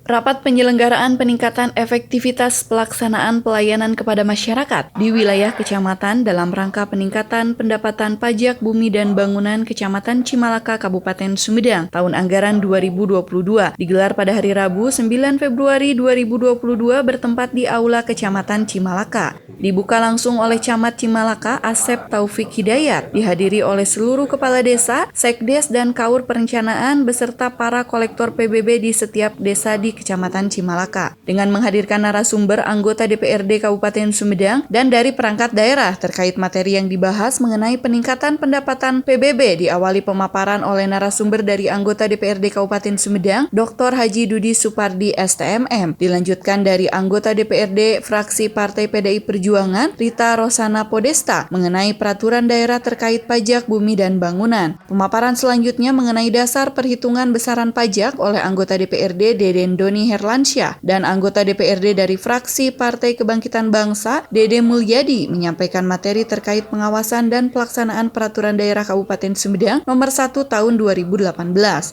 Rapat penyelenggaraan peningkatan efektivitas pelaksanaan pelayanan kepada masyarakat di wilayah kecamatan dalam rangka peningkatan pendapatan pajak bumi dan bangunan Kecamatan Cimalaka, Kabupaten Sumedang tahun anggaran 2022 digelar pada hari Rabu 9 Februari 2022 bertempat di Aula Kecamatan Cimalaka. Dibuka langsung oleh Camat Cimalaka Asep Taufik Hidayat, dihadiri oleh seluruh kepala desa, sekdes dan kaur perencanaan beserta para kolektor PBB di setiap desa di Kecamatan Cimalaka, dengan menghadirkan narasumber anggota DPRD Kabupaten Sumedang dan dari perangkat daerah terkait materi yang dibahas mengenai peningkatan pendapatan PBB. Diawali pemaparan oleh narasumber dari anggota DPRD Kabupaten Sumedang, Dr. Haji Dudi Supardi STMM, dilanjutkan dari anggota DPRD fraksi Partai PDI Perjuangan, Rita Rosana Podesta, mengenai peraturan daerah terkait pajak bumi dan bangunan. Pemaparan selanjutnya mengenai dasar perhitungan besaran pajak oleh anggota DPRD Deden Doni Herlansyah dan anggota DPRD dari fraksi Partai Kebangkitan Bangsa, Dede Mulyadi, menyampaikan materi terkait pengawasan dan pelaksanaan peraturan daerah Kabupaten Sumedang nomor 1 tahun 2018.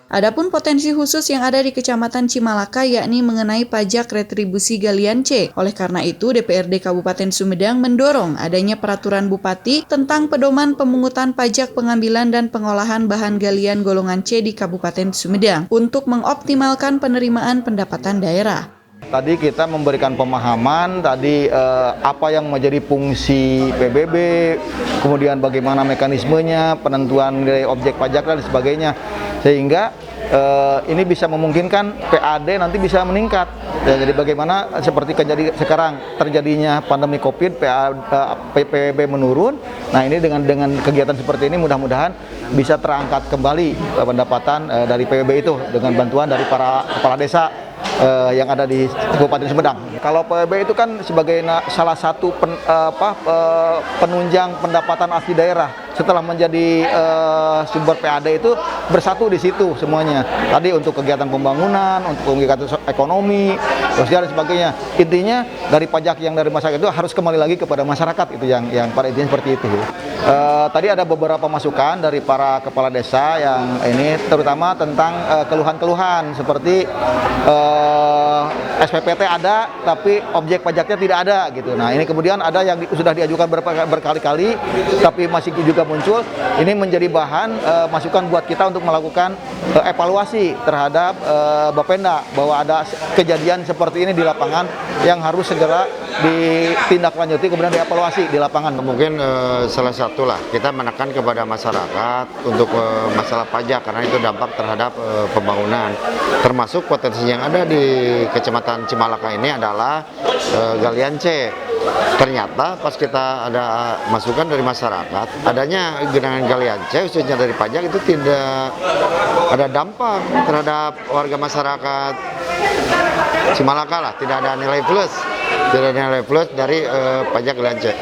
Adapun potensi khusus yang ada di Kecamatan Cimalaka yakni mengenai pajak retribusi galian C. Oleh karena itu, DPRD Kabupaten Sumedang mendorong adanya peraturan Bupati tentang pedoman pemungutan pajak pengambilan dan pengolahan bahan galian golongan C di Kabupaten Sumedang untuk mengoptimalkan penerimaan pendapatan daerah. Tadi kita memberikan pemahaman apa yang menjadi fungsi PBB, kemudian bagaimana mekanismenya, penentuan dari objek pajak dan sebagainya, sehingga ini bisa memungkinkan PAD nanti bisa meningkat. Jadi bagaimana seperti sekarang terjadinya pandemi COVID, PBB menurun. Nah, ini dengan kegiatan seperti ini mudah-mudahan bisa terangkat kembali pendapatan dari PBB itu dengan bantuan dari para kepala desa yang ada di Kabupaten Sumedang. Kalau PBB itu kan sebagai salah satu penunjang pendapatan asli daerah. Setelah menjadi sumber PAD itu bersatu di situ semuanya. Tadi untuk kegiatan pembangunan, untuk kegiatan ekonomi, sosial dan sebagainya. Intinya dari pajak yang dari masyarakat itu harus kembali lagi kepada masyarakat, itu yang pada intinya seperti itu. Tadi ada beberapa masukan dari para kepala desa yang ini terutama tentang keluhan-keluhan seperti SPPT ada tapi objek pajaknya tidak ada gitu. Nah, ini kemudian ada yang sudah diajukan berkali-kali tapi masih juga muncul. Ini menjadi bahan masukan buat kita untuk melakukan evaluasi terhadap Bapenda bahwa ada kejadian seperti ini di lapangan yang harus segera ditindaklanjuti kemudian dievaluasi di lapangan. Mungkin salah satu lah kita menekan kepada masyarakat untuk masalah pajak karena itu dampak terhadap pembangunan, termasuk potensi yang ada di Kecamatan Cimalaka ini adalah galian C. Ternyata pas kita ada masukan dari masyarakat, adanya genangan galian C khususnya dari pajak itu tidak ada dampak terhadap warga masyarakat Cimalaka lah, tidak ada nilai plus. Tidak ada nilai plus dari pajak galian C.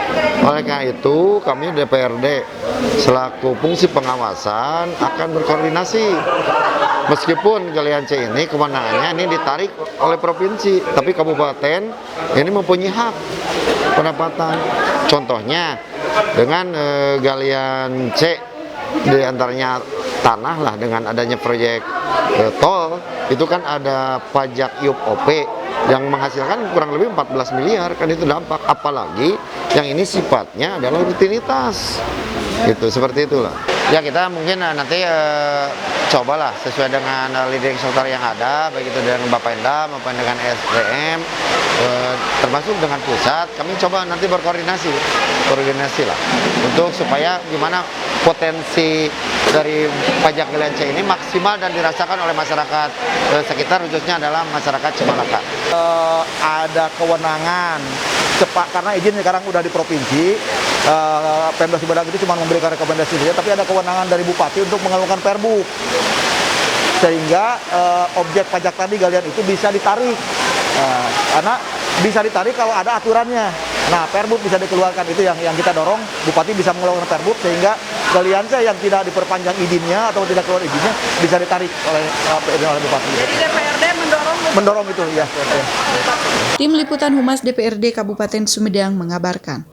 Oleh karena itu kami DPRD selaku fungsi pengawasan akan berkoordinasi. Meskipun galian C ini kewenangannya ini ditarik oleh provinsi, tapi kabupaten ini mempunyai hak pendapatan. Contohnya dengan galian C di antaranya tanah lah, dengan adanya proyek tol itu kan ada pajak IUP OP yang menghasilkan kurang lebih 14 miliar, kan itu dampak, apalagi yang ini sifatnya adalah rutinitas gitu, seperti itulah. Ya kita mungkin nanti cobalah sesuai dengan leading sektor yang ada, baik itu dengan Bapenda maupun dengan SDM, termasuk dengan pusat, kami coba nanti berkoordinasi lah untuk supaya gimana potensi dari pajak galian C ini maksimal dan dirasakan oleh masyarakat sekitar, khususnya adalah masyarakat Cimalaka. Ada kewenangan cepat karena izin sekarang udah di provinsi. Pemda Sumedang itu cuma memberikan rekomendasi saja, tapi ada kewenangan dari Bupati untuk mengeluarkan Perbuk sehingga objek pajak tadi galian itu bisa ditarik. Karena bisa ditarik kalau ada aturannya. Nah, Perbuk bisa dikeluarkan, itu yang kita dorong. Bupati bisa mengeluarkan Perbuk sehingga galian yang tidak diperpanjang izinnya atau tidak keluar izinnya bisa ditarik oleh Bupati. Jadi DPRD mendorong itu ya. Tim Liputan Humas DPRD Kabupaten Sumedang mengabarkan.